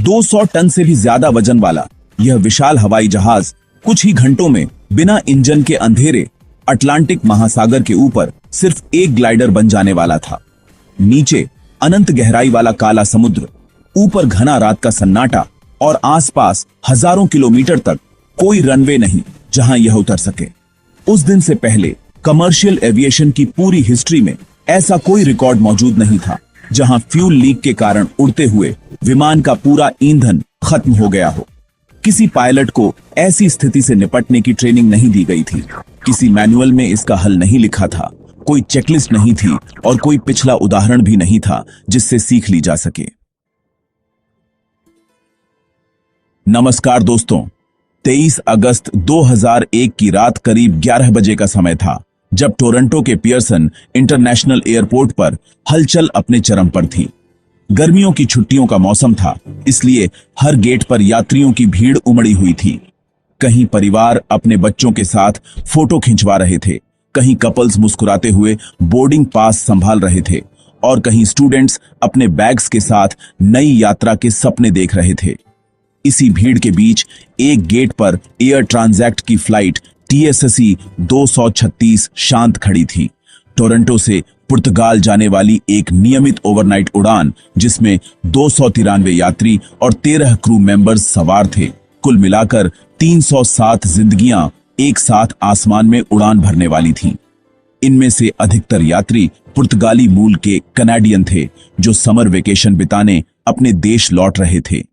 200 ton से भी ज्यादा वजन वाला यह विशाल हवाई जहाज कुछ ही घंटों में बिना इंजन के अंधेरे अटलांटिक महासागर के ऊपर सिर्फ एक ग्लाइडर बन जाने वाला था। नीचे अनंत गहराई वाला काला समुद्र, ऊपर घना रात का सन्नाटा और आसपास हजारों किलोमीटर तक कोई रनवे नहीं जहां यह उतर सके। उस दिन से पहले कमर्शियल एविएशन की पूरी हिस्ट्री में ऐसा कोई रिकॉर्ड मौजूद नहीं था जहां फ्यूल लीक के कारण उड़ते हुए विमान का पूरा ईंधन खत्म हो गया हो। किसी पायलट को ऐसी स्थिति से निपटने की ट्रेनिंग नहीं दी गई थी, किसी मैनुअल में इसका हल नहीं लिखा था, कोई चेकलिस्ट नहीं थी और कोई पिछला उदाहरण भी नहीं था जिससे सीख ली जा सके। नमस्कार दोस्तों, 23 अगस्त 2001 की रात करीब 11 बजे का समय था जब टोरंटो के पियर्सन इंटरनेशनल एयरपोर्ट पर हलचल अपने चरम पर थी। गर्मियों की छुट्टियों का मौसम था, इसलिए हर गेट पर यात्रियों की भीड़ उमड़ी हुई थी। कहीं परिवार अपने बच्चों के साथ फोटो खिंचवा रहे थे, कहीं कपल्स मुस्कुराते हुए बोर्डिंग पास संभाल रहे थे और कहीं स्टूडेंट्स अपने बैग्स के साथ नई यात्रा के सपने देख रहे थे। इसी भीड़ के बीच एक गेट पर एयर ट्रांजैक्ट की फ्लाइट TSSE 236 शांत खड़ी थी। टोरंटो से पुर्तगाल जाने वाली एक नियमित ओवरनाइट उड़ान जिसमें 293 यात्री और 13 क्रू मेंबर्स सवार थे। कुल मिलाकर 307 जिंदगियां एक साथ आसमान में उड़ान भरने वाली थीं। इनमें से अधिकतर यात्री पुर्तगाली मूल के कनाडियन थे जो समर वेकेशन बिताने अपने देश लौट रहे थे।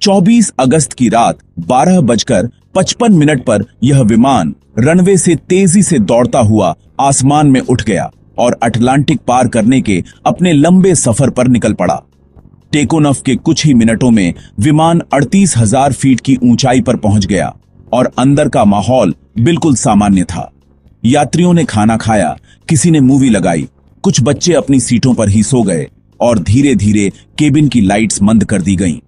24 अगस्त की रात 12:55 पर यह विमान रनवे से तेजी से दौड़ता हुआ आसमान में उठ गया और अटलांटिक पार करने के अपने लंबे सफर पर निकल पड़ा। टेकोनफ के कुछ ही मिनटों में विमान 38,000 फीट की ऊंचाई पर पहुंच गया और अंदर का माहौल बिल्कुल सामान्य था। यात्रियों ने खाना खाया, किसी ने मूवी लगाई, कुछ बच्चे अपनी सीटों पर ही सो गए और धीरे धीरे केबिन की लाइट्स मंद कर दी गईं।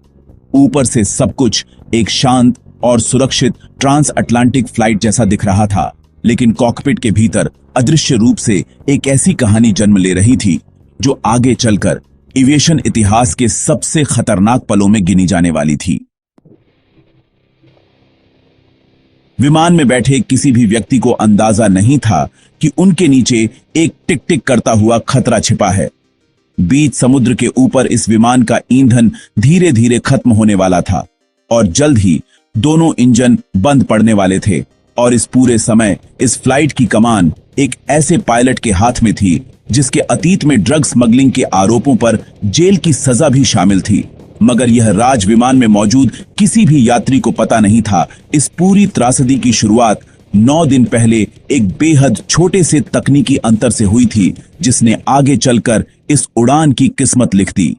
ऊपर से सब कुछ एक शांत और सुरक्षित ट्रांस अटलांटिक फ्लाइट जैसा दिख रहा था, लेकिन कॉकपिट के भीतर अदृश्य रूप से एक ऐसी कहानी जन्म ले रही थी जो आगे चलकर एविएशन इतिहास के सबसे खतरनाक पलों में गिनी जाने वाली थी। विमान में बैठे किसी भी व्यक्ति को अंदाजा नहीं था कि उनके नीचे एक टिक टिक करता हुआ खतरा छिपा है। बीच समुद्र के ऊपर इस विमान का ईंधन धीरे धीरे खत्म होने वाला था और जल्द ही दोनों इंजन बंद पड़ने वाले थे और इस पूरे समय इस फ्लाइट की कमान एक ऐसे पायलट के हाथ में थी जिसके अतीत में ड्रग स्मगलिंग के आरोपों पर जेल की सजा भी शामिल थी। मगर यह राज विमान में मौजूद किसी भी यात्री को पता नहीं था इस पूरी त्रासदी की शुरुआत 9 दिन पहले एक बेहद छोटे से तकनीकी अंतर से हुई थी जिसने आगे चलकर इस उड़ान की किस्मत लिख दी।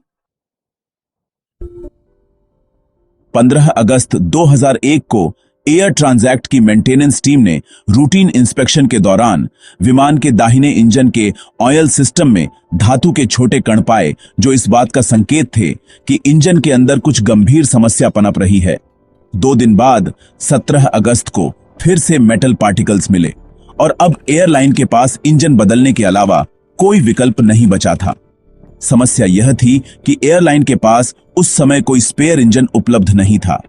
15 अगस्त 2001 को एयर ट्रांजैक्ट की मेंटेनेंस टीम ने रूटीन इंस्पेक्शन के दौरान विमान के दाहिने इंजन के ऑयल सिस्टम में धातु के छोटे कण पाए जो इस बात का संकेत थे कि इंजन के अंदर कुछ गंभीर समस्या पनप रही है। 2 दिन बाद 17 अगस्त को फिर से मेटल पार्टिकल्स मिले और अब एयरलाइन के पास इंजन बदलने के अलावा कोई विकल्प नहीं बचा था। समस्या यह थी कि एयरलाइन के पास उस समय कोई स्पेयर इंजन उपलब्ध नहीं था,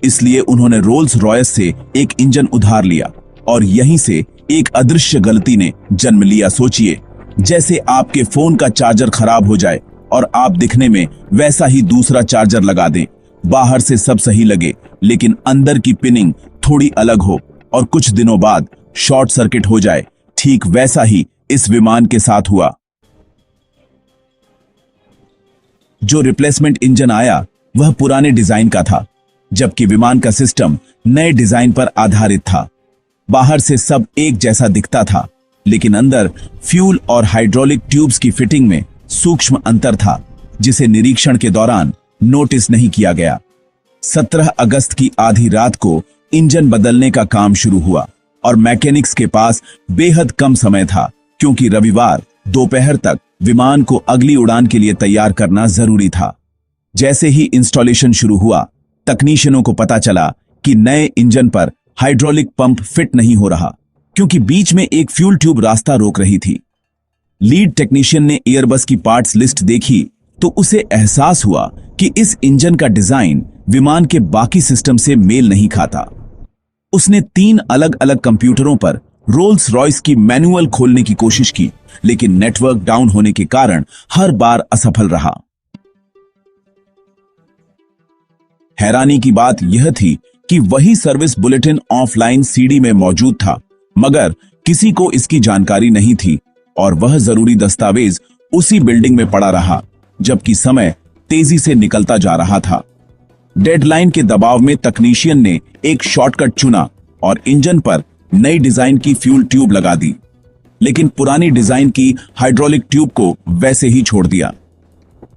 इसलिए उन्होंने रोल्स रॉयस से एक इंजन उधार लिया और यहीं से एक अदृश्य गलती ने जन्म लिया। सोचिए, जैसे आपके फोन का चार्जर खराब हो जाए और आप दिखने में वैसा ही दूसरा चार्जर लगा दें। बाहर से सब सही लगे लेकिन अंदर की पिनिंग थोड़ी अलग हो और कुछ दिनों बाद शॉर्ट सर्किट हो जाए। ठीक वैसा ही इस विमान के साथ हुआ। जो रिप्लेसमेंट इंजन आया वह पुराने डिजाइन का था, जबकि विमान का सिस्टम नए डिजाइन पर आधारित था। बाहर से सब एक जैसा दिखता था, लेकिन अंदर फ्यूल और हाइड्रोलिक ट्यूब्स की फिटिंग में सूक्ष्म अंतर था जिसे निरीक्षण के दौरान नोटिस नहीं किया गया। 17 अगस्त की आधी रात को इंजन बदलने का काम शुरू हुआ और मैकेनिक्स के पास बेहद कम समय था क्योंकि रविवार दोपहर तक विमान को अगली उड़ान के लिए तैयार करना जरूरी था। जैसे ही इंस्टॉलेशन शुरू हुआ, तकनीशियनों को पता चला कि नए इंजन पर हाइड्रोलिक पंप फिट नहीं हो रहा क्योंकि बीच में एक फ्यूल ट्यूब रास्ता रोक रही थी। लीड टेक्नीशियन ने एयरबस की पार्ट्स लिस्ट देखी तो उसे एहसास हुआ कि इस इंजन का डिजाइन विमान के बाकी सिस्टम से मेल नहीं खाता। उसने 3 अलग अलग कंप्यूटरों पर रोल्स रॉयस की मैनुअल खोलने की कोशिश की, लेकिन नेटवर्क डाउन होने के कारण हर बार असफल रहा। हैरानी की बात यह थी कि वही सर्विस बुलेटिन ऑफलाइन सीडी में मौजूद था, मगर किसी को इसकी जानकारी नहीं थी और वह जरूरी दस्तावेज उसी बिल्डिंग में पड़ा रहा, जबकि समय तेजी से निकलता जा रहा था। डेडलाइन के दबाव में तकनीशियन ने एक शॉर्टकट चुना और इंजन पर नई डिजाइन की फ्यूल ट्यूब लगा दी, लेकिन पुरानी डिजाइन की हाइड्रोलिक ट्यूब को वैसे ही छोड़ दिया।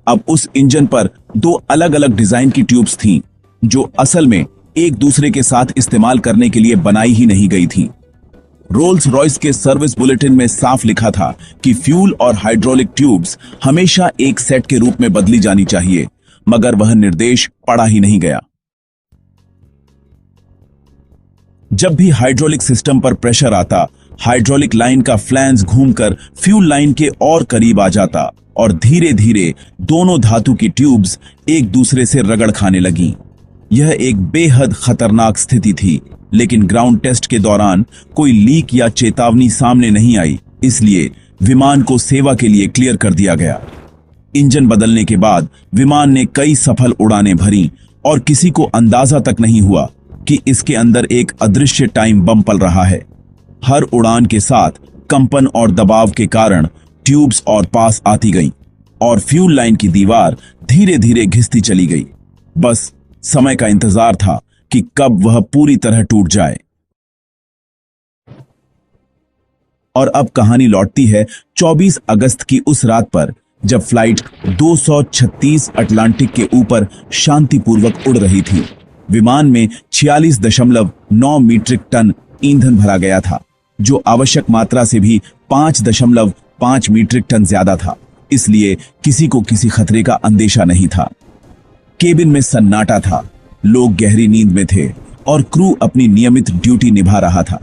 अब उस इंजन पर 2 अलग अलग डिजाइन की ट्यूब्स थीं, जो असल में एक दूसरे के साथ इस्तेमाल करने के लिए बनाई ही नहीं गई थी। रोल्स रॉयस के सर्विस बुलेटिन में साफ लिखा था कि फ्यूल और हाइड्रोलिक ट्यूब्स हमेशा एक सेट के रूप में बदली जानी चाहिए, मगर वह निर्देश पढ़ा ही नहीं गया। जब भी हाइड्रोलिक सिस्टम पर प्रेशर आता, हाइड्रोलिक लाइन का फ्लैंज घूमकर फ्यूल लाइन के और करीब आ जाता और धीरे धीरे दोनों धातु की ट्यूब्स एक दूसरे से रगड़ खाने लगीं। यह एक बेहद खतरनाक स्थिति थी, लेकिन ग्राउंड टेस्ट के दौरान कोई लीक या चेतावनी सामने नहीं आई, इसलिए विमान को सेवा के लिए क्लियर कर दिया गया। इंजन बदलने के बाद विमान ने कई सफल उड़ानें भरी और किसी को अंदाजा तक नहीं हुआ कि इसके अंदर एक अदृश्य टाइम बम पल रहा है। हर उड़ान के साथ कंपन और दबाव के कारण ट्यूब्स और पास आती गईं और फ्यूल लाइन की दीवार धीरे धीरे घिसती चली गई। बस समय का इंतजार था कि कब वह पूरी तरह टूट जाए। और अब कहानी लौटती है 24 अगस्त की उस रात पर, जब फ्लाइट 236 अटलांटिक के ऊपर शांतिपूर्वक उड़ रही थी। विमान में 46.9 मीट्रिक टन ईंधन भरा गया था, जो आवश्यक मात्रा से भी 5.5 मीट्रिक टन ज्यादा था, इसलिए किसी को किसी खतरे का अंदेशा नहीं था। केबिन में सन्नाटा था, लोग गहरी नींद में थे और क्रू अपनी नियमित ड्यूटी निभा रहा था।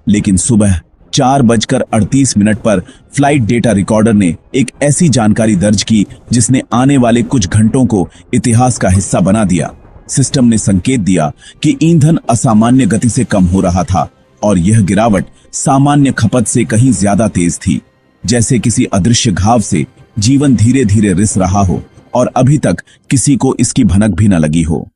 लेकिन सुबह 4:38 पर फ्लाइट डेटा रिकॉर्डर ने एक ऐसी जानकारी दर्ज की जिसने आने वाले कुछ घंटों को इतिहास का हिस्सा बना दिया। सिस्टम ने संकेत दिया कि ईंधन असामान्य गति से कम हो रहा था और यह गिरावट सामान्य खपत से कहीं ज्यादा तेज थी, जैसे किसी अदृश्य घाव से जीवन धीरे धीरे रिस रहा हो और अभी तक किसी को इसकी भनक भी न लगी हो।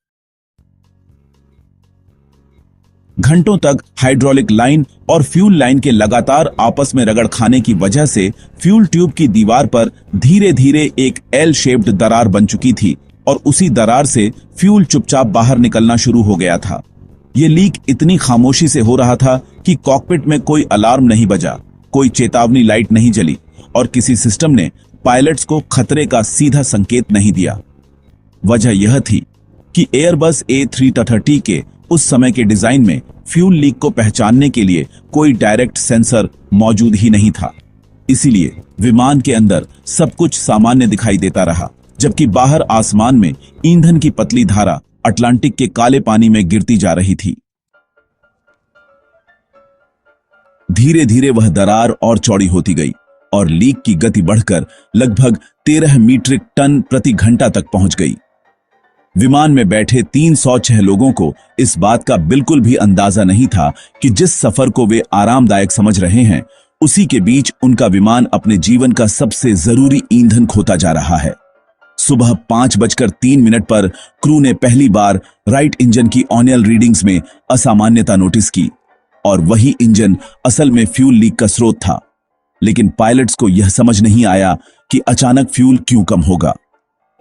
घंटों तक हाइड्रोलिक लाइन और फ्यूल लाइन के लगातार आपस में रगड़ खाने की वजह से फ्यूल ट्यूब की दीवार पर धीरे धीरे एक एल शेप्ड दरार बन चुकी थी और उसी दरार से फ्यूल चुपचाप बाहर निकलना शुरू हो गया था। यह लीक इतनी खामोशी से हो रहा था कि कॉकपिट में कोई अलार्म नहीं बजा, कोई चेतावनी लाइट नहीं जली और किसी सिस्टम ने पायलट्स को खतरे का सीधा संकेत नहीं दिया। वजह यह थी कि एयरबस A330 के उस समय के डिजाइन में फ्यूल लीक को पहचानने के लिए कोई डायरेक्ट सेंसर मौजूद ही नहीं था। इसीलिए विमान के अंदर सब कुछ सामान्य दिखाई देता रहा, जबकि बाहर आसमान में ईंधन की पतली धारा अटलांटिक के काले पानी में गिरती जा रही थी। धीरे धीरे वह दरार और चौड़ी होती गई और लीक की गति बढ़कर लगभग 13 मीट्रिक टन प्रति घंटा तक पहुंच गई। विमान में बैठे 306 लोगों को इस बात का बिल्कुल भी अंदाजा नहीं था कि जिस सफर को वे आरामदायक समझ रहे हैं, उसी के बीच उनका विमान अपने जीवन का सबसे जरूरी ईंधन खोता जा रहा है। सुबह 5:03 पर क्रू ने पहली बार राइट इंजन की ऑनियल रीडिंग्स में असामान्यता नोटिस की और वही इंजन असल में फ्यूल लीक का स्रोत था। लेकिन पायलट्स को यह समझ नहीं आया कि अचानक फ्यूल क्यों कम होगा।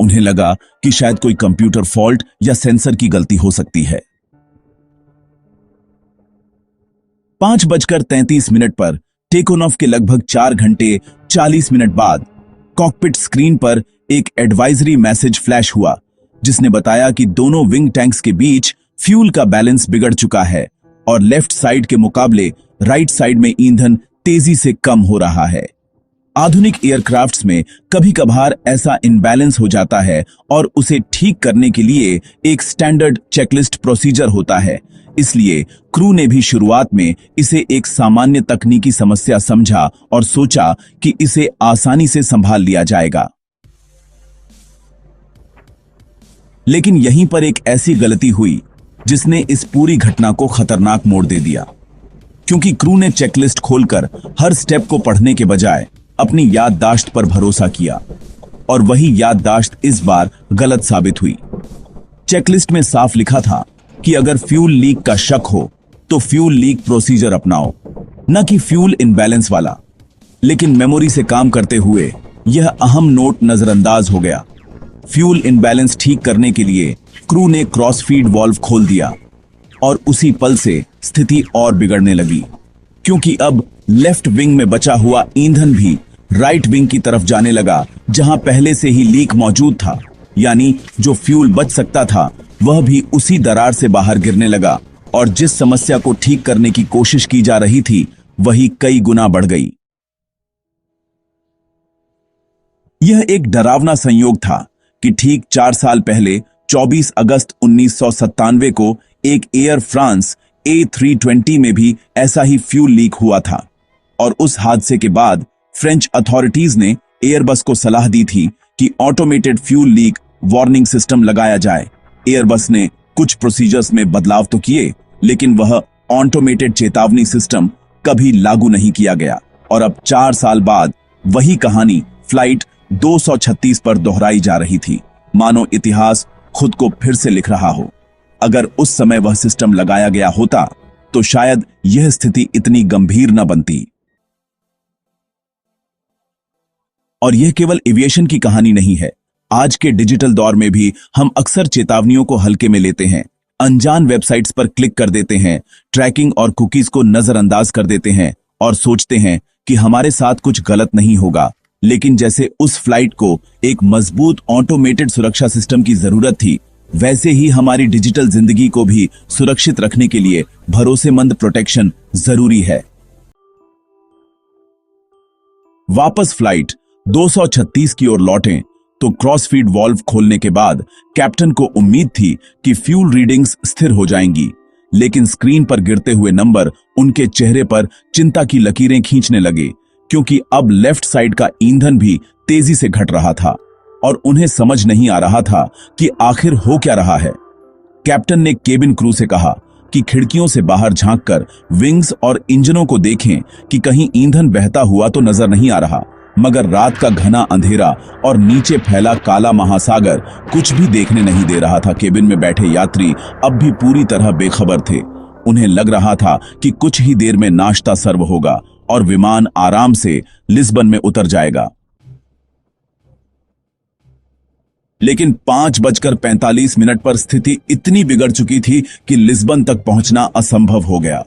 उन्हें लगा कि शायद कोई कंप्यूटर फॉल्ट या सेंसर की गलती हो सकती है। 5:33 पर टेक ऑफ के लगभग 4 घंटे 40 मिनट बाद कॉकपिट स्क्रीन पर एक एडवाइजरी मैसेज फ्लैश हुआ, जिसने बताया कि दोनों विंग टैंक्स के बीच फ्यूल का बैलेंस बिगड़ चुका है और लेफ्ट साइड के मुकाबले राइट साइड में ईंधन तेजी से कम हो रहा है। आधुनिक एयरक्राफ्ट्स में कभी कभार ऐसा इनबैलेंस हो जाता है और उसे ठीक करने के लिए एक स्टैंडर्ड चेकलिस्ट प्रोसीजर होता है। इसलिए क्रू ने भी शुरुआत में इसे एक सामान्य तकनीकी समस्या समझा और सोचा कि इसे आसानी से संभाल लिया जाएगा। लेकिन यहीं पर एक ऐसी गलती हुई जिसने इस पूरी घटना को खतरनाक मोड़ दे दिया, क्योंकि क्रू ने चेकलिस्ट खोलकर हर स्टेप को पढ़ने के बजाय अपनी याददाश्त पर भरोसा किया, और वही याददाश्त इस बार गलत साबित हुई। चेकलिस्ट में साफ लिखा था कि अगर फ्यूल लीक का शक हो तो फ्यूल लीक प्रोसीजर अपनाओ, न कि फ्यूल इनबैलेंस वाला। लेकिन मेमोरी से काम करते हुए यह अहम नोट नजरअंदाज हो गया। फ्यूल इनबैलेंस ठीक करने के लिए क्रू ने क्रॉसफीड वाल्व खोल दिया, और उसी पल से स्थिति और बिगड़ने लगी, क्योंकि अब लेफ्ट विंग में बचा हुआ ईंधन भी राइट विंग की तरफ जाने लगा, जहां पहले से ही लीक मौजूद था। यानी जो फ्यूल बच सकता था वह भी उसी दरार से बाहर गिरने लगा, और जिस समस्या को ठीक करने की कोशिश की जा रही थी वही कई गुना बढ़ गई। यह एक डरावना संयोग था कि ठीक 4 साल पहले 24 अगस्त 1997 को एक एयर फ्रांस A320 में भी ऐसा ही फ्यूल लीक हुआ था, और उस हादसे के बाद फ्रेंच अथॉरिटीज ने एयरबस को सलाह दी थी कि automated fuel leak warning system लगाया जाए। एयरबस ने कुछ प्रोसीजर्स में बदलाव तो किए, लेकिन वह ऑटोमेटेड चेतावनी सिस्टम कभी लागू नहीं किया गया, और अब 4 साल बाद वही कहानी फ्लाइट 236 पर दोहराई जा रही थी, मानो इतिहास खुद को फिर से लिख रहा हो। अगर उस समय वह सिस्टम लगाया गया होता तो शायद यह स्थिति इतनी गंभीर न बनती। और यह केवल एविएशन की कहानी नहीं है। आज के डिजिटल दौर में भी हम अक्सर चेतावनियों को हल्के में लेते हैं, अनजान वेबसाइट्स पर क्लिक कर देते हैं, ट्रैकिंग और कुकीज को नजरअंदाज कर देते हैं और सोचते हैं कि हमारे साथ कुछ गलत नहीं होगा। लेकिन जैसे उस फ्लाइट को एक मजबूत ऑटोमेटेड सुरक्षा सिस्टम की जरूरत थी, वैसे ही हमारी डिजिटल जिंदगी को भी सुरक्षित रखने के लिए भरोसेमंद प्रोटेक्शन जरूरी है। वापस फ्लाइट 236 की ओर लौटें तो क्रॉसफीड वाल्व खोलने के बाद कैप्टन को उम्मीद थी कि फ्यूल रीडिंग्स स्थिर हो जाएंगी, लेकिन स्क्रीन पर गिरते हुए नंबर उनके चेहरे पर चिंता की लकीरें खींचने लगे, क्योंकि अब लेफ्ट साइड का ईंधन भी तेजी से घट रहा था और उन्हें समझ नहीं आ रहा था कि आखिर हो क्या रहा है। कैप्टन ने केबिन क्रू से कहा कि खिड़कियों से बाहर झांककर विंग्स और इंजनों को देखें कि कहीं ईंधन बहता हुआ तो नजर नहीं आ रहा, मगर रात का घना अंधेरा और नीचे फैला काला महासागर कुछ भी देखने नहीं दे रहा था। केबिन में बैठे यात्री अब भी पूरी तरह बेखबर थे। उन्हें लग रहा था कि कुछ ही देर में नाश्ता सर्व होगा और विमान आराम से लिस्बन में उतर जाएगा। लेकिन 5:45 पर स्थिति इतनी बिगड़ चुकी थी कि लिस्बन तक पहुंचना असंभव हो गया।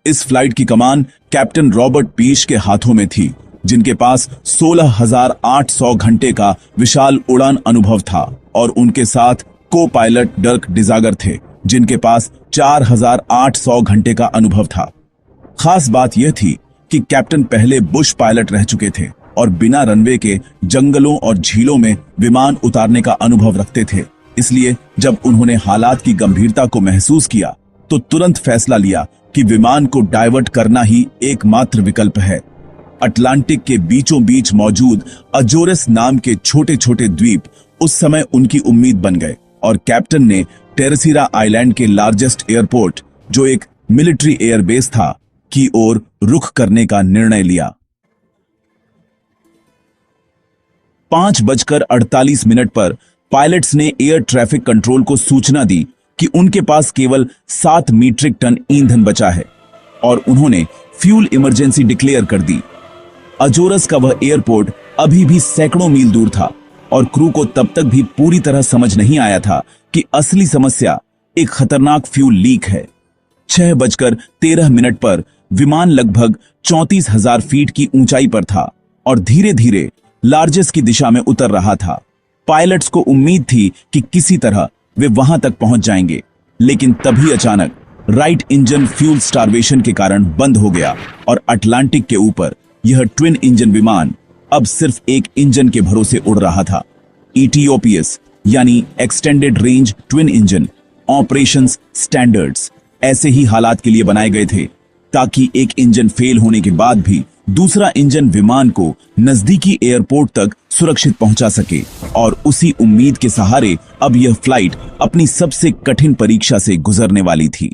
इस फ्लाइट की कमान कैप्टन रॉबर्ट पीश के हाथों में थी, जिनके पास 16,800 घंटे का विशाल उड़ान अनुभव था, और उनके साथ को पायलट डर्क डिजागर थे, जिनके पास 4,800 घंटे का अनुभव था। खास बात यह थी कि कैप्टन पहले बुश पायलट रह चुके थे और बिना रनवे के जंगलों और झीलों में विमान उतारने का अनुभव रखते थे। इसलिए जब उन्होंने हालात की गंभीरता को महसूस किया तो तुरंत फैसला लिया कि विमान को डाइवर्ट करना ही एकमात्र विकल्प है। अटलांटिक के बीचों बीच मौजूद अजोरस नाम के छोटे छोटे द्वीप उस समय उनकी उम्मीद बन गए, और कैप्टन ने टेरेसीरा आइलैंड के लार्जेस्ट एयरपोर्ट, जो एक मिलिट्री एयरबेस था, की ओर रुख करने का निर्णय लिया। 5:48 पर पायलट्स ने एयर ट्रैफिक कंट्रोल को सूचना दी कि उनके पास केवल 7 मीट्रिक टन ईंधन बचा है, और उन्होंने फ्यूल इमरजेंसी डिक्लेयर कर दी। अजोरस का वह एयरपोर्ट अभी भी सैकड़ों मील दूर था, और क्रू को तब तक भी पूरी तरह समझ नहीं आया था कि असली समस्या एक खतरनाक फ्यूल लीक है। 6:13 पर विमान लगभग 34,000 फीट की ऊंचाई पर था और धीरे धीरे लार्जेस की दिशा में उतर रहा था। पायलट्स को उम्मीद थी कि किसी तरह वे वहां तक पहुंच जाएंगे, लेकिन तभी अचानक राइट इंजन फ्यूल स्टार्वेशन के कारण बंद हो गया, और अटलांटिक के ऊपर यह ट्विन इंजन विमान अब सिर्फ एक इंजन के भरोसे उड़ रहा था। ETOPS यानी extended range twin engine operations standards ऐसे ही हालात के लिए बनाए गए थे, ताकि एक इंजन फेल होने के बाद भी दूसरा इंजन विमान को नजदीकी एयरपोर्ट तक सुरक्षित पहुंचा सके, और उसी उम्मीद के सहारे अब यह फ्लाइट अपनी सबसे कठिन परीक्षा से गुजरने वाली थी।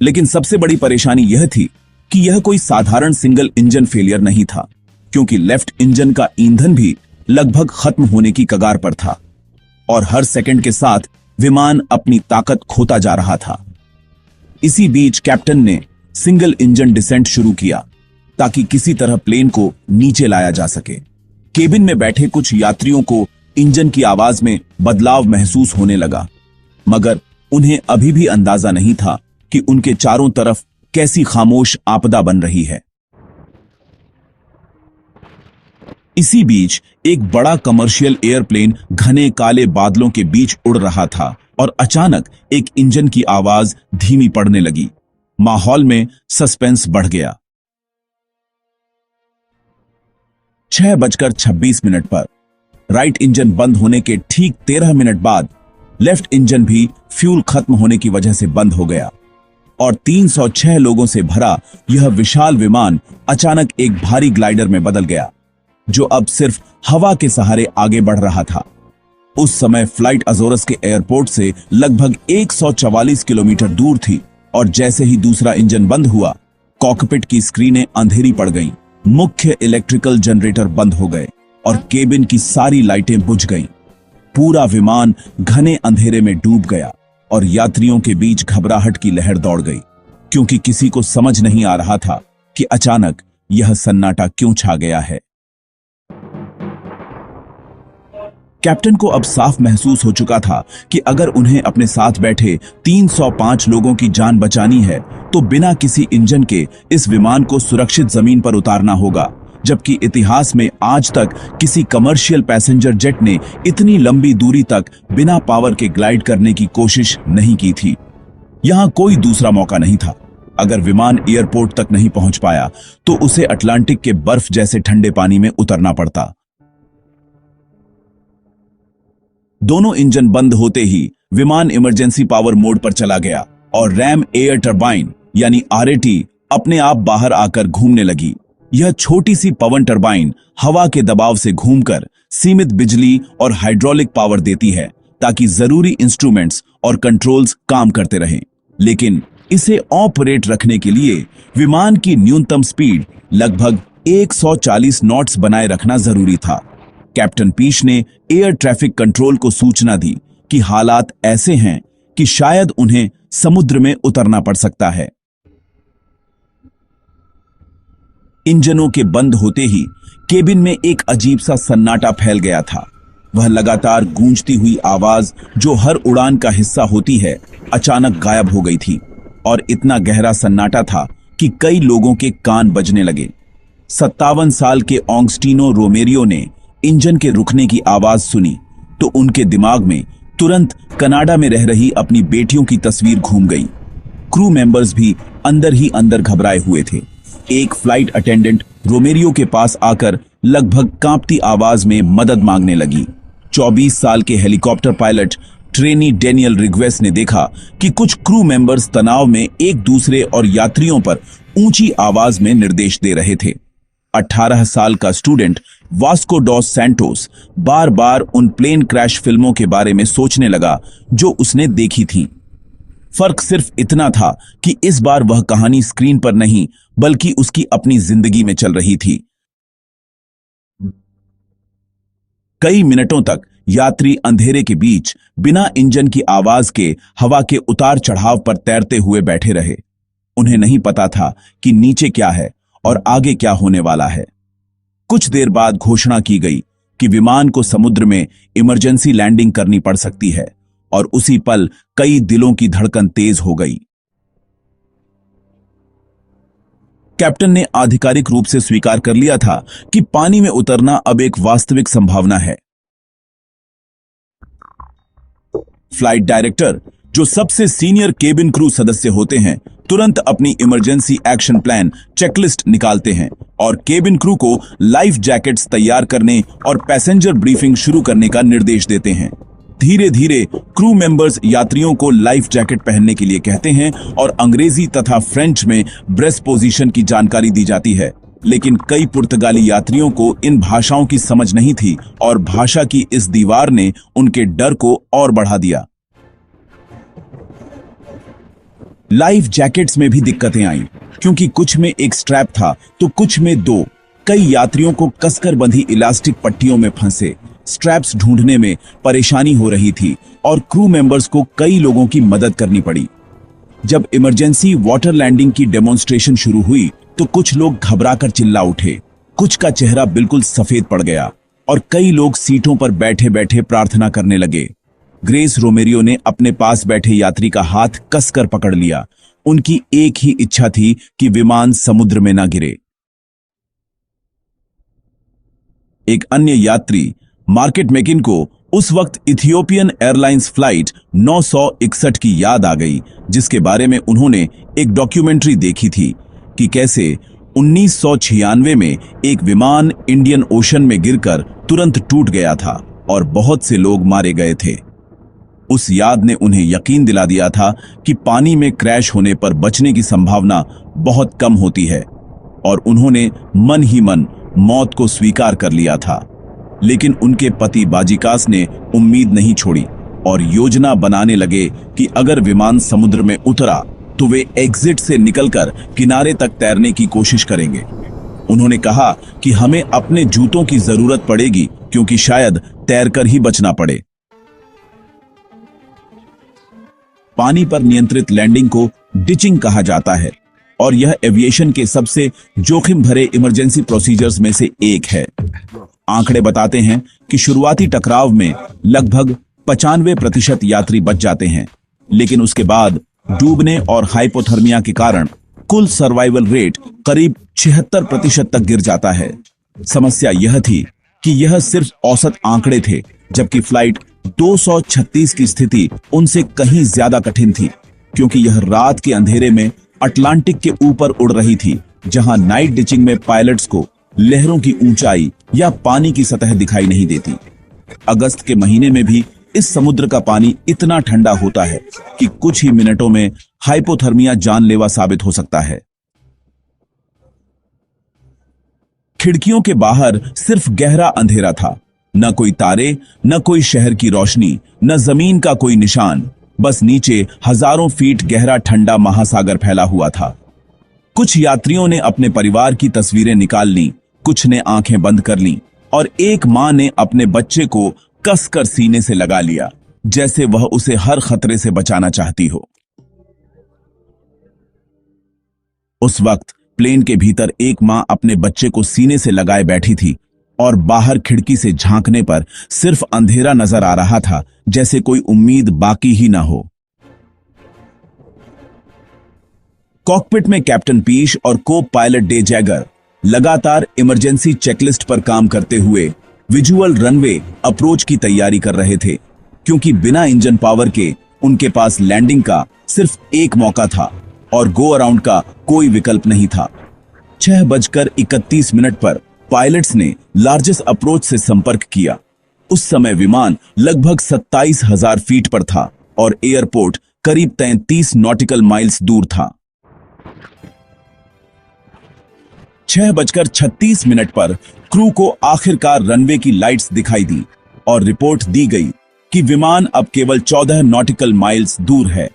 लेकिन सबसे बड़ी परेशानी यह थी कि यह कोई साधारण सिंगल इंजन फेलियर नहीं था, क्योंकि लेफ्ट इंजन का ईंधन भी लगभग खत्म होने की कगार पर था और हर सेकंड के साथ विमान अपनी ताकत खोता जा रहा था। इसी बीच कैप्टन ने सिंगल इंजन डिसेंट शुरू किया ताकि किसी तरह प्लेन को नीचे लाया जा सके। केबिन में बैठे कुछ यात्रियों को इंजन की आवाज में बदलाव महसूस होने लगा, मगर उन्हें अभी भी अंदाजा नहीं था कि उनके चारों तरफ कैसी खामोश आपदा बन रही है। इसी बीच एक बड़ा कमर्शियल एयरप्लेन घने काले बादलों के बीच उड़ रहा था और अचानक एक इंजन की आवाज धीमी पड़ने लगी। माहौल में सस्पेंस बढ़ गया। 6:26 पर राइट इंजन बंद होने के ठीक 13 मिनट बाद लेफ्ट इंजन भी फ्यूल खत्म होने की वजह से बंद हो गया और 306 लोगों से भरा यह विशाल विमान अचानक एक भारी ग्लाइडर में बदल गया, जो अब सिर्फ हवा के सहारे आगे बढ़ रहा था। उस समय फ्लाइट अजोरस के एयरपोर्ट से लगभग 144 किलोमीटर दूर थी और जैसे ही दूसरा इंजन बंद हुआ, कॉकपिट की स्क्रीनें अंधेरी पड़ गईं, मुख्य इलेक्ट्रिकल जनरेटर बंद हो गए और केबिन की सारी लाइटें बुझ गईं। पूरा विमान घने अंधेरे में डूब गया और यात्रियों के बीच घबराहट की लहर दौड़ गई, क्योंकि किसी को समझ नहीं आ रहा था कि अचानक यह सन्नाटा क्यों छा गया है। कैप्टन को अब साफ महसूस हो चुका था कि अगर उन्हें अपने साथ बैठे 305 लोगों की जान बचानी है तो बिना किसी इंजन के इस विमान को सुरक्षित जमीन पर उतारना होगा, जबकि इतिहास में आज तक किसी कमर्शियल पैसेंजर जेट ने इतनी लंबी दूरी तक बिना पावर के ग्लाइड करने की कोशिश नहीं की थी। यहां कोई दूसरा मौका नहीं था। अगर विमान एयरपोर्ट तक नहीं पहुंच पाया तो उसे अटलांटिक के बर्फ जैसे ठंडे पानी में उतरना पड़ता। दोनों इंजन बंद होते ही विमान इमरजेंसी पावर मोड पर चला गया और रैम एयर टरबाइन यानी आरएटी अपने आप बाहर आकर घूमने लगी। यह छोटी सी पवन टरबाइन हवा के दबाव से घूमकर सीमित बिजली और हाइड्रोलिक पावर देती है ताकि जरूरी इंस्ट्रूमेंट्स और कंट्रोल्स काम करते रहें। लेकिन इसे ऑपरेट रखने के लिए विमान की न्यूनतम स्पीड लगभग 140 नॉट्स बनाए रखना जरूरी था। कैप्टन पीश ने एयर ट्रैफिक कंट्रोल को सूचना दी कि हालात ऐसे हैं कि शायद उन्हें समुद्र में उतरना पड़ सकता है। इंजनों के बंद होते ही केबिन में एक अजीब सा सन्नाटा फैल गया था। वह लगातार गूंजती हुई आवाज जो हर उड़ान का हिस्सा होती है, अचानक गायब हो गई थी और इतना गहरा सन्नाटा था कि कई लोगों के कान बजने लगे। 57 साल के ऑगस्टिनो रोमेरियो ने इंजन के रुकने की आवाज सुनी तो उनके दिमाग में तुरंत कनाडा में रह रही अपनी बेटियों की तस्वीर घूम गई। क्रू मेंबर्स भी अंदर ही अंदर घबराए हुए थे। एक फ्लाइट अटेंडेंट रोमेरियो के पास आकर लगभग कांपती आवाज में मदद मांगने लगी। 24 साल के हेलीकॉप्टर पायलट ट्रेनी डेनियल रिग्वेस ने देखा कि कुछ क्रू मेंबर्स तनाव में एक दूसरे और यात्रियों पर ऊंची आवाज में निर्देश दे रहे थे। 18 साल का स्टूडेंट वास्को डॉस सैंटोस बार बार उन प्लेन क्रैश फिल्मों के बारे में सोचने लगा जो उसने देखी थीं। फर्क सिर्फ इतना था कि इस बार वह कहानी स्क्रीन पर नहीं बल्कि उसकी अपनी जिंदगी में चल रही थी। कई मिनटों तक यात्री अंधेरे के बीच बिना इंजन की आवाज के हवा के उतार चढ़ाव पर तैरते हुए बैठे रहे। उन्हें नहीं पता था कि नीचे क्या है और आगे क्या होने वाला है। कुछ देर बाद घोषणा की गई कि विमान को समुद्र में इमरजेंसी लैंडिंग करनी पड़ सकती है और उसी पल कई दिलों की धड़कन तेज हो गई। कैप्टन ने आधिकारिक रूप से स्वीकार कर लिया था कि पानी में उतरना अब एक वास्तविक संभावना है। फ्लाइट डायरेक्टर, जो सबसे सीनियर केबिन क्रू सदस्य होते हैं, तुरंत अपनी इमरजेंसी एक्शन प्लान चेकलिस्ट निकालते हैं और केबिन क्रू को लाइफ जैकेट्स तैयार करने और पैसेंजर ब्रीफिंग शुरू करने का निर्देश देते हैं। धीरे धीरे क्रू मेंबर्स यात्रियों को लाइफ जैकेट पहनने के लिए कहते हैं और अंग्रेजी तथा फ्रेंच में ब्रेस्ट पोजीशन की जानकारी दी जाती है। लेकिन कई पुर्तगाली यात्रियों को इन भाषाओं की समझ नहीं थी और भाषा की इस दीवार ने उनके डर को और बढ़ा दिया। लाइफ जैकेट्स में भी दिक्कतें आईं, क्योंकि कुछ में एक स्ट्रैप था तो कुछ में दो। कई यात्रियों को कसकर बंधी इलास्टिक पट्टियों में फंसे स्ट्रैप्स ढूंढने में परेशानी हो रही थी और क्रू मेंबर्स को कई लोगों की मदद करनी पड़ी। जब इमरजेंसी वाटर लैंडिंग की डेमोन्स्ट्रेशन शुरू हुई तो कुछ लोग घबराकर चिल्ला उठे, कुछ का चेहरा बिल्कुल सफेद पड़ गया और कई लोग सीटों पर बैठे बैठे प्रार्थना करने लगे। ग्रेस रोमेरियो ने अपने पास बैठे यात्री का हाथ कसकर पकड़ लिया। उनकी एक ही इच्छा थी कि विमान समुद्र में न गिरे। एक अन्य यात्री मार्केट मेकिन को उस वक्त इथियोपियन एयरलाइंस फ्लाइट 961 की याद आ गई, जिसके बारे में उन्होंने एक डॉक्यूमेंट्री देखी थी कि कैसे 1996 में एक विमान इंडियन ओशन में गिरकर तुरंत टूट गया था और बहुत से लोग मारे गए थे। उस याद ने उन्हें यकीन दिला दिया था कि पानी में क्रैश होने पर बचने की संभावना बहुत कम होती है और उन्होंने मन ही मन मौत को स्वीकार कर लिया था। लेकिन उनके पति बाजीकास ने उम्मीद नहीं छोड़ी और योजना बनाने लगे कि अगर विमान समुद्र में उतरा तो वे एग्जिट से निकलकर किनारे तक तैरने की कोशिश करेंगे। उन्होंने कहा कि हमें अपने जूतों की जरूरत पड़ेगी क्योंकि शायद तैरकर ही बचना पड़े। पानी पर नियंत्रित लैंडिंग को डिचिंग कहा जाता है और यह एविएशन के सबसे जोखिम भरे इमरजेंसी प्रोसीजर्स में से एक है। आंकड़े बताते हैं कि शुरुआती टकराव में लगभग 95% यात्री बच जाते हैं, लेकिन उसके बाद डूबने और हाइपोथर्मिया के कारण कुल सर्वाइवल रेट करीब 76% तक गिर जाता है। समस्या यह थी कि यह सिर्फ औसत आंकड़े थे, जबकि फ्लाइट 236 की स्थिति उनसे कहीं ज्यादा कठिन थी, क्योंकि यह रात के अंधेरे में अटलांटिक के ऊपर उड़ रही थी, जहां नाइट डिचिंग में पायलट्स को लहरों की ऊंचाई या पानी की सतह दिखाई नहीं देती। अगस्त के महीने में भी इस समुद्र का पानी इतना ठंडा होता है कि कुछ ही मिनटों में हाइपोथर्मिया जानलेवा साबित हो सकता है। खिड़कियों के बाहर सिर्फ गहरा अंधेरा था, न कोई तारे, न कोई शहर की रोशनी, न जमीन का कोई निशान। बस नीचे हजारों फीट गहरा ठंडा महासागर फैला हुआ था। कुछ यात्रियों ने अपने परिवार की तस्वीरें निकाल लीं, कुछ ने आंखें बंद कर लीं और एक मां ने अपने बच्चे को कसकर सीने से लगा लिया, जैसे वह उसे हर खतरे से बचाना चाहती हो। उस वक्त प्लेन के भीतर एक मां अपने बच्चे को सीने से लगाए बैठी थी और बाहर खिड़की से झांकने पर सिर्फ अंधेरा नजर आ रहा था, जैसे कोई उम्मीद बाकी ही ना हो। कॉकपिट में कैप्टन पीश और को पायलट डे जैगर लगातार इमरजेंसी चेकलिस्ट पर काम करते हुए विजुअल रनवे अप्रोच की तैयारी कर रहे थे, क्योंकि बिना इंजन पावर के उनके पास लैंडिंग का सिर्फ एक मौका था और गो अराउंड का कोई विकल्प नहीं था। 6:31 पर पायलट्स ने लार्जेस्ट अप्रोच से संपर्क किया। उस समय विमान लगभग 27,000 फीट पर था और एयरपोर्ट करीब 33 नॉटिकल माइल्स दूर था। 6:36 पर क्रू को आखिरकार रनवे की लाइट्स दिखाई दी और रिपोर्ट दी गई कि विमान अब केवल 14 नॉटिकल माइल्स दूर है।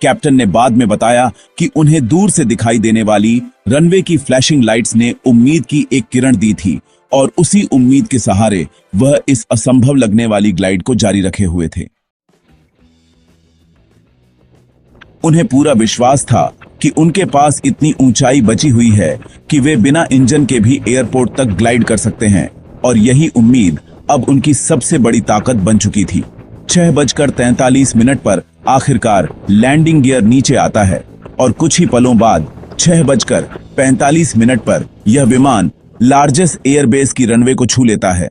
कैप्टन ने बाद में बताया कि उन्हें दूर से दिखाई देने वाली रनवे की फ्लैशिंग लाइट्स ने उम्मीद की एक किरण दी थी और उसी उम्मीद के सहारे वह इस असंभव लगने वाली ग्लाइड को जारी रखे हुए थे। उन्हें पूरा विश्वास था कि उनके पास इतनी ऊंचाई बची हुई है कि वे बिना इंजन के भी एयरपोर्ट तक ग्लाइड कर सकते हैं और यही उम्मीद अब उनकी सबसे बड़ी ताकत बन चुकी थी। 6:43 पर आखिरकार लैंडिंग गियर नीचे आता है और कुछ ही पलों बाद 6:45 पर यह विमान लार्जेस्ट एयरबेस की रनवे को छू लेता है।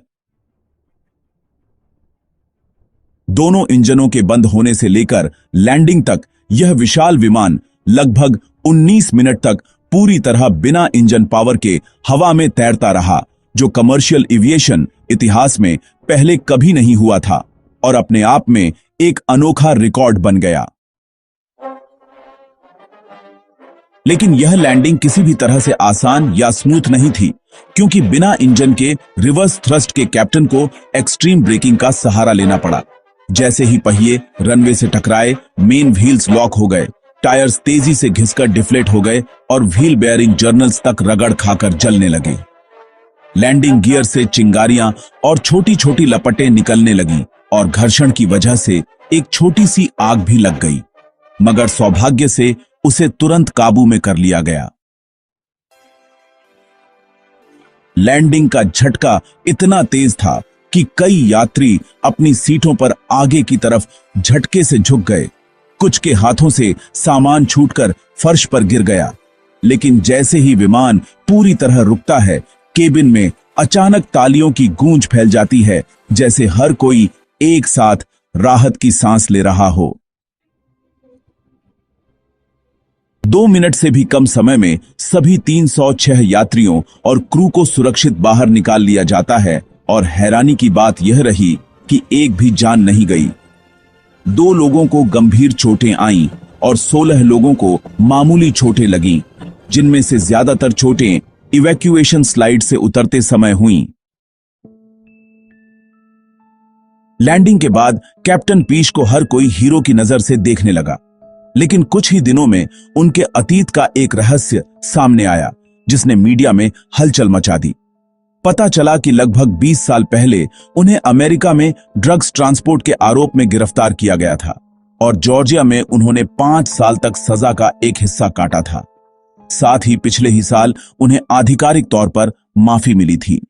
दोनों इंजनों के बंद होने से लेकर लैंडिंग तक यह विशाल विमान लगभग 19 मिनट तक पूरी तरह बिना इंजन पावर के हवा में तैरता रहा, जो कमर्शियल एविएशन इतिहास में पहले कभी नहीं हुआ था और अपने आप में एक अनोखा रिकॉर्ड बन गया। लेकिन यह लैंडिंग किसी भी तरह से आसान या स्मूथ नहीं थी, क्योंकि बिना इंजन के रिवर्स थ्रस्ट के कैप्टन को एक्सट्रीम ब्रेकिंग का सहारा लेना पड़ा। जैसे ही पहिए रनवे से टकराए, मेन व्हील्स लॉक हो गए, टायर्स तेजी से घिसकर डिफ्लेट हो गए और व्हील बेयरिंग जर्नल्स तक रगड़ खाकर जलने लगे। लैंडिंग गियर से चिंगारियां और छोटी छोटी लपटें निकलने लगीं और घर्षण की वजह से एक छोटी सी आग भी लग गई, मगर सौभाग्य से उसे तुरंत काबू में कर लिया गया। लैंडिंग का झटका इतना तेज था कि कई यात्री अपनी सीटों पर आगे की तरफ झटके से झुक गए। कुछ के हाथों से सामान छूटकर फर्श पर गिर गया। लेकिन जैसे ही विमान पूरी तरह रुकता है, केबिन में अचानक तालियों की गूंज फैल जाती है, जैसे हर कोई एक साथ राहत की सांस ले रहा हो। 2 मिनट से भी कम समय में सभी 306 यात्रियों और क्रू को सुरक्षित बाहर निकाल लिया जाता है और हैरानी की बात यह रही कि एक भी जान नहीं गई। 2 लोगों को गंभीर चोटें आईं और 16 लोगों को मामूली चोटें लगीं, जिनमें से ज्यादातर चोटें इवैक्यूएशन स्लाइड से उतरते समय हुईं। लैंडिंग के बाद कैप्टन पीश को हर कोई हीरो की नजर से देखने लगा, लेकिन कुछ ही दिनों में उनके अतीत का एक रहस्य सामने आया, जिसने मीडिया में हलचल मचा दी। पता चला कि लगभग 20 साल पहले उन्हें अमेरिका में ड्रग्स ट्रांसपोर्ट के आरोप में गिरफ्तार किया गया था और जॉर्जिया में उन्होंने 5 साल तक सजा का एक हिस्सा काटा था। साथ ही पिछले ही साल उन्हें आधिकारिक तौर पर माफी मिली थी।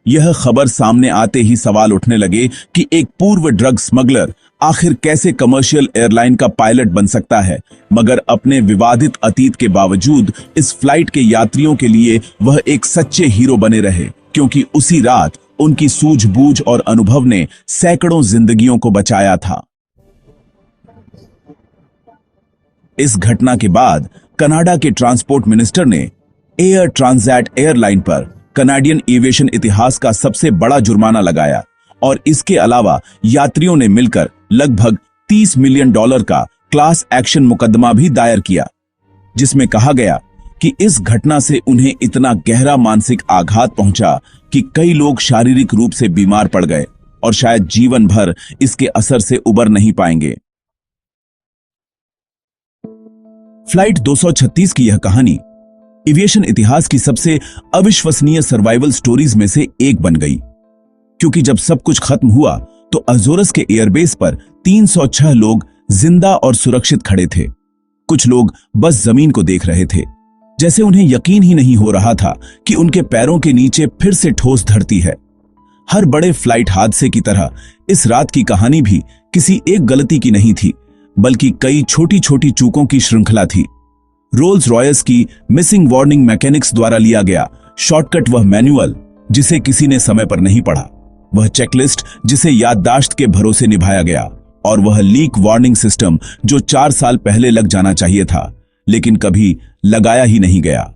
यह खबर सामने आते ही सवाल उठने लगे कि एक पूर्व ड्रग स्मगलर आखिर कैसे कमर्शियल एयरलाइन का पायलट बन सकता है, मगर अपने विवादित अतीत के बावजूद इस फ्लाइट के यात्रियों के लिए वह एक सच्चे हीरो बने रहे, क्योंकि उसी रात उनकी सूझबूझ और अनुभव ने सैकड़ों जिंदगियों को बचाया था। इस घटना के बाद कनाडा के ट्रांसपोर्ट मिनिस्टर ने एयर ट्रांसैट एयरलाइन पर कनाडियन एविएशन इतिहास का सबसे बड़ा जुर्माना लगाया और इसके अलावा यात्रियों ने मिलकर लगभग $30 मिलियन का क्लास एक्शन मुकदमा भी दायर किया, जिसमें कहा गया कि इस घटना से उन्हें इतना गहरा मानसिक आघात पहुंचा कि कई लोग शारीरिक रूप से बीमार पड़ गए और शायद जीवन भर इसके असर से उबर नहीं पाएंगे। फ्लाइट 236 की यह कहानी एविएशन इतिहास की सबसे अविश्वसनीय सर्वाइवल स्टोरीज में से एक बन गई, क्योंकि जब सब कुछ खत्म हुआ तो अजोरस के एयरबेस पर 306 लोग जिंदा और सुरक्षित खड़े थे। कुछ लोग बस जमीन को देख रहे थे, जैसे उन्हें यकीन ही नहीं हो रहा था कि उनके पैरों के नीचे फिर से ठोस धरती है। हर बड़े फ्लाइट हादसे की तरह इस रात की कहानी भी किसी एक गलती की नहीं थी, बल्कि कई छोटी छोटी चूकों की श्रृंखला थी। रोल्स रॉयस की मिसिंग वार्निंग मैकेनिक्स द्वारा लिया गया शॉर्टकट, वह मैनुअल जिसे किसी ने समय पर नहीं पढ़ा, वह चेकलिस्ट जिसे याददाश्त के भरोसे निभाया गया, और वह लीक वार्निंग सिस्टम जो 4 साल पहले लग जाना चाहिए था लेकिन कभी लगाया ही नहीं गया।